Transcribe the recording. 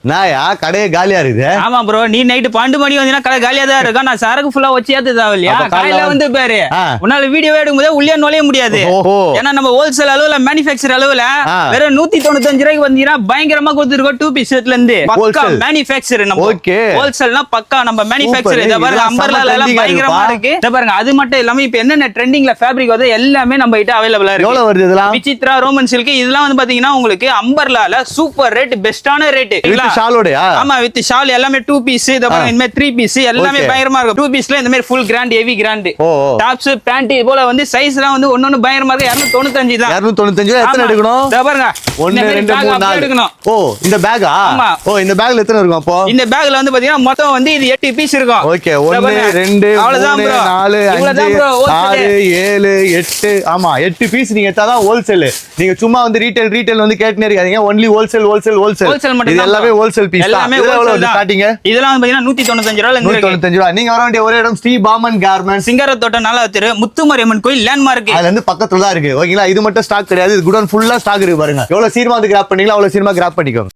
நாயா கடையே காலியா இருக்குது. ஆமா ப்ரோ, நீ நைட்டு 12 மணி வந்தீங்கன்னா கடை காலியா தான் இருக்கும். நான் சரக்கு ஃபுல்லா வச்சு ஏத்து தேவையில்லையா? காலையில வந்து பாரு, உன்னால வீடியோ எடுக்கும்போது உள்ளே நுழைய முடியாது. ஏன்னா நம்ம ஹோல்சேல் அளவுல மேனுஃபேக்சர் அளவுல வெறும் 195 ரூபாய்க்கு வந்தீங்கன்னா பயங்கரமா கொடுத்துருக்கோம். 2 பீஸ் செட்ல இருந்து பக்கா மேனுஃபேக்சர். நம்ம ஹோல்சேல்னா பக்கா நம்ம மேனுஃபேக்சர். இத பாருங்க அம்பர்லால எல்லாம் பயங்கரமா இருக்கு. இத பாருங்க, அது மட்டும் இல்லாம இப்ப என்னென்ன ட்ரெண்டிங்ல ஃபேப்ரிக் வருது எல்லாமே நம்ம கிட்ட அவைலபிளா இருக்கு. எவ்வளவு வருது இதெல்லாம்? விசித்ரா, ரோமன் சில்க் இதெல்லாம் வந்து பாத்தீங்கன்னா உங்களுக்கு அம்பர்லால சூப்பர் ரேட், பெஸ்டான ரேட். ஷாலோடயா? ஆமா, வித் ஷால் எல்லாமே 2 பீஸ். இத பாருங்க, இந்த மாதிரி 3 பீஸ் எல்லாமே பயங்கரமா இருக்கும். 2 பீஸ்ல இந்த மாதிரி full grand, heavy grand tops, pant இது போல வந்து சைஸ்லாம் வந்து ஒண்ணொண்ணு பயங்கரமா இருக்கு. 295 தான். 295 எத்தனை எடுக்கணும்? இத பாருங்க, 1 2 3 4 எடுக்கணும். இந்த பேக்கா? ஆமா. இந்த பேக்ல எத்தனை இருக்கும் அப்போ? இந்த பேக்ல வந்து பாத்தீங்கன்னா மொத்தம் வந்து இது 8 பீஸ் இருக்கும். ஓகே, 1 2 3 4 5 6 7 8. ஆமா, 8 பீஸ் நீங்க எடுத்தாதான் ஹோல்சேல். நீங்க சும்மா வந்து ரீட்டைல் வந்து கேட்னே இருக்காதீங்க. Only wholesale. இது எல்லாமே ஹோல்சேல் பீஸ். எல்லாமே ஸ்டார்டிங். இதெல்லாம் பாத்தீங்கன்னா 195 ரூபாயில இருந்து 195 ரூபாய். நீங்க வர வேண்டிய ஒரே இடம் ஸ்ரீ பாமன் கார்மெண்ட்ஸ், சிங்கரத்தோட்டம், 4வது தெரு, முத்துமாரியம்மன் கோயில் லேண்ட்மார்க். அதுல இருந்து பக்கத்துல தான் இருக்கு. ஓகேங்களா? இது மட்டும் ஸ்டாக் கிடையாது, இது குடோன் ஃபுல்லா ஸ்டாக் இருக்கு. பாருங்க எவ்வளவு சீக்கிரமா வந்து கிராப் பண்ணீங்களா அவ்வளவு சீக்கிரமா கிராப் பண்ணிக்கோங்க.